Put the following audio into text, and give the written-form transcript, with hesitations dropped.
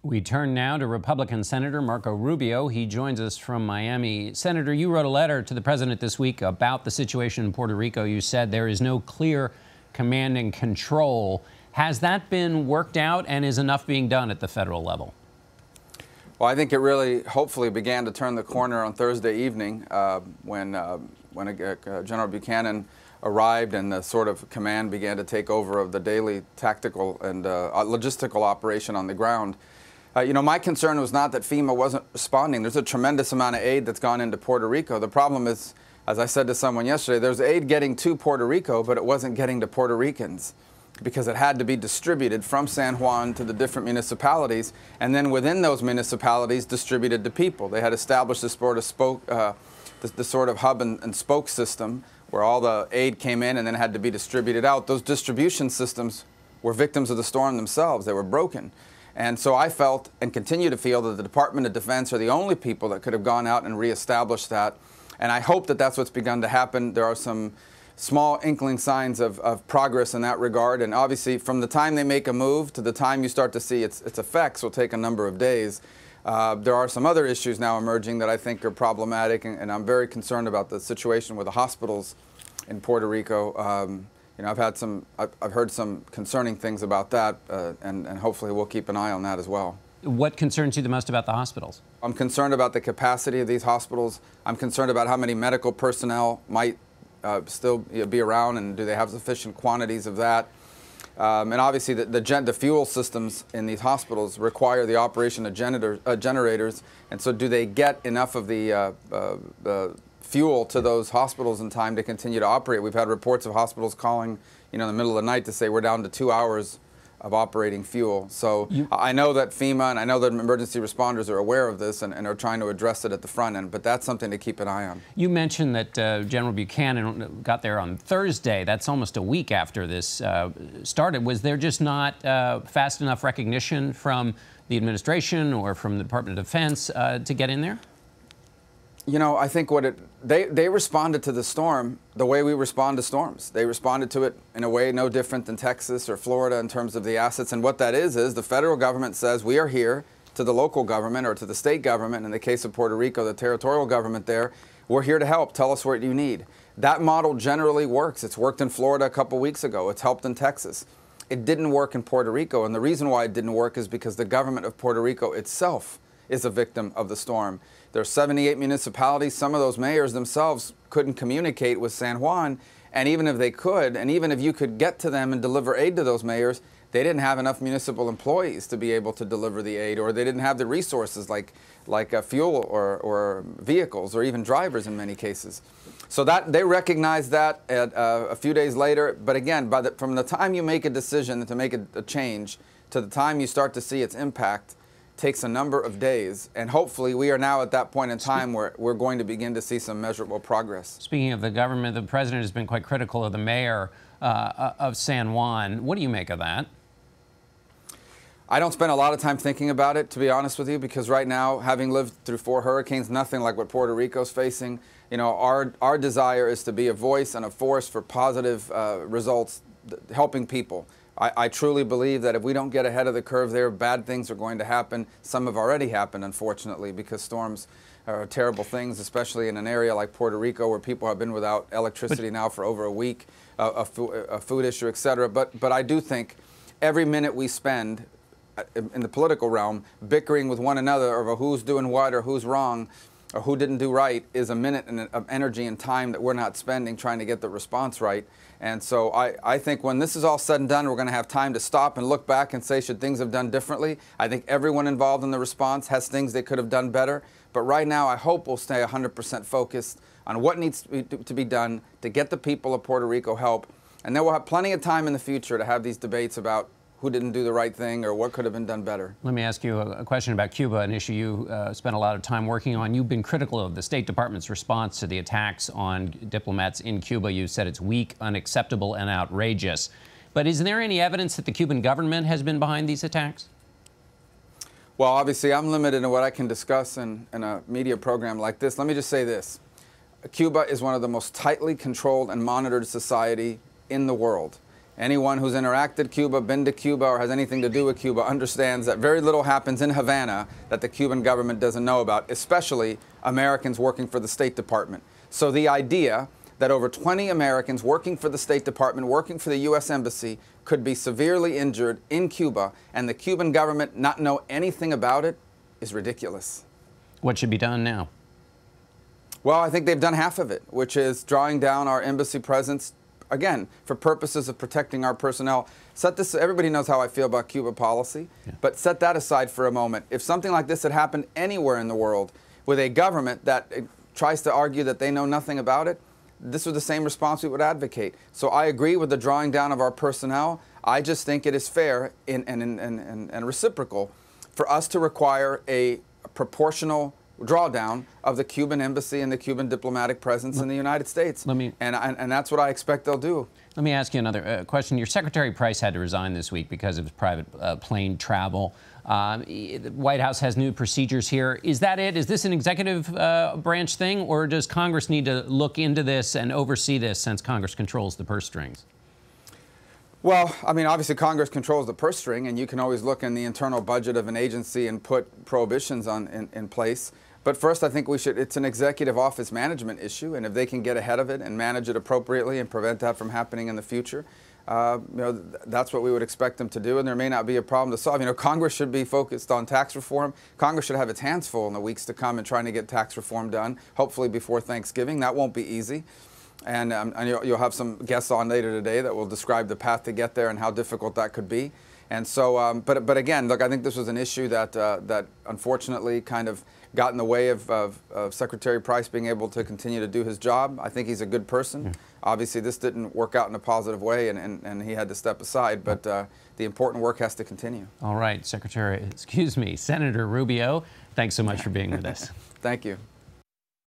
We turn now to Republican Senator Marco Rubio. He joins us from Miami. Senator, you wrote a letter to the president this week about the situation in Puerto Rico. You said there is no clear command and control. Has that been worked out, and is enough being done at the federal level? Well, I think it really, hopefully, began to turn the corner on Thursday evening when General Buchanan arrived and the sort of command began to take over of the daily tactical and logistical operation on the ground. You know, my concern was not that FEMA wasn't responding. There's a tremendous amount of aid that's gone into Puerto Rico. The problem is, as I said to someone yesterday, there's aid getting to Puerto Rico, but it wasn't getting to Puerto Ricans because it had to be distributed from San Juan to the different municipalities, and then within those municipalities distributed to people. They had established this sort of the sort of hub and spoke system where all the aid came in and then had to be distributed out. Those distribution systems were victims of the storm themselves. They were broken. And so I felt and continue to feel that the Department of Defense are the only people that could have gone out and reestablished that. And I hope that that's what's begun to happen. There are some small inkling signs of progress in that regard. And obviously, from the time they make a move to the time you start to see its effects will take a number of days. There are some other issues now emerging that I think are problematic, and I'm very concerned about the situation with the hospitals in Puerto Rico. You know, I've heard some concerning things about that, and hopefully we'll keep an eye on that as well. What concerns you the most about the hospitals? I'm concerned about the capacity of these hospitals. I'm concerned about how many medical personnel might still be around, and do they have sufficient quantities of that? And obviously, the fuel systems in these hospitals require the operation of generators, and so do they get enough of the fuel to those hospitals in time to continue to operate? We've had reports of hospitals calling, you know, in the middle of the night to say we're down to 2 hours of operating fuel. So I know that FEMA and I know that emergency responders are aware of this and are trying to address it at the front end, but that's something to keep an eye on. You mentioned that General Buchanan got there on Thursday. That's almost a week after this started. Was there just not fast enough recognition from the administration or from the Department of Defense to get in there? You know, I think they responded to the storm the way we respond to storms. They responded to it in a way no different than Texas or Florida in terms of the assets. And what that is the federal government says we are here to the local government or to the state government, in the case of Puerto Rico, the territorial government there, we're here to help. Tell us what you need. That model generally works. It's worked in Florida a couple weeks ago. It's helped in Texas. It didn't work in Puerto Rico. And the reason why it didn't work is because the government of Puerto Rico itself is a victim of the storm. There are 78 municipalities. Some of those mayors themselves couldn't communicate with San Juan, and even if they could, and even if you could get to them and deliver aid to those mayors, they didn't have enough municipal employees to be able to deliver the aid, or they didn't have the resources like fuel or vehicles or even drivers in many cases. So that they recognized that a few days later. But again, from the time you make a decision to make a change to the time you start to see its impact, takes a number of days, and hopefully we are now at that point in time where we're going to begin to see some measurable progress. Speaking of the government, the president has been quite critical of the mayor of San Juan. What do you make of that? I don't spend a lot of time thinking about it, to be honest with you, because right now, having lived through 4 hurricanes, nothing like what Puerto Rico's facing, you know, our desire is to be a voice and a force for positive results, helping people. I truly believe that if we don't get ahead of the curve there, bad things are going to happen. Some have already happened, unfortunately, because storms are terrible things, especially in an area like Puerto Rico where people have been without electricity now for over a week, a food issue, et cetera. But I do think every minute we spend in the political realm bickering with one another over who's doing what or who's wrong or who didn't do right is a minute of energy and time that we're not spending trying to get the response right. And so I think when this is all said and done, we're going to have time to stop and look back and say, should things have done differently? I think everyone involved in the response has things they could have done better. But right now, I hope we'll stay 100% focused on what needs to be done to get the people of Puerto Rico help. And then we'll have plenty of time in the future to have these debates about who didn't do the right thing or what could have been done better. Let me ask you a question about Cuba, an issue you spent a lot of time working on. You've been critical of the State Department's response to the attacks on diplomats in Cuba. You said it's weak, unacceptable, and outrageous. But is there any evidence that the Cuban government has been behind these attacks? Well, obviously, I'm limited in what I can discuss in a media program like this. Let me just say this. Cuba is one of the most tightly controlled and monitored society in the world. Anyone who's interacted Cuba, been to Cuba, or has anything to do with Cuba understands that very little happens in Havana that the Cuban government doesn't know about, especially Americans working for the State Department. So the idea that over 20 Americans working for the State Department, working for the U.S. Embassy, could be severely injured in Cuba and the Cuban government not know anything about it is ridiculous. What should be done now? Well, I think they've done half of it, which is drawing down our embassy presence, again, for purposes of protecting our personnel. Everybody knows how I feel about Cuba policy, but set that aside for a moment. If something like this had happened anywhere in the world with a government that tries to argue that they know nothing about it, this was the same response we would advocate. So I agree with the drawing down of our personnel. I just think it is fair and reciprocal for us to require a proportional drawdown of the Cuban embassy and the Cuban diplomatic presence in the United States. And that's what I expect they'll do. Let me ask you another question. Your Secretary Price had to resign this week because of his private plane travel. The White House has new procedures here. Is that it? Is this an executive branch thing, or does Congress need to look into this and oversee this since Congress controls the purse strings? Well, I mean, obviously Congress controls the purse string, and you can always look in the internal budget of an agency and put prohibitions in place. But first, I think it's an executive office management issue, and if they can get ahead of it and manage it appropriately and prevent that from happening in the future, that's what we would expect them to do, and there may not be a problem to solve. Congress should be focused on tax reform. Congress should have its hands full in the weeks to come in trying to get tax reform done, hopefully before Thanksgiving. That won't be easy. And you'll have some guests on later today that will describe the path to get there and how difficult that could be. And so, but again, look, I think this was an issue that unfortunately kind of got in the way of Secretary Price being able to continue to do his job. I think he's a good person. Obviously, this didn't work out in a positive way, and he had to step aside. But the important work has to continue. All right, Senator Rubio, thanks so much for being with us. Thank you.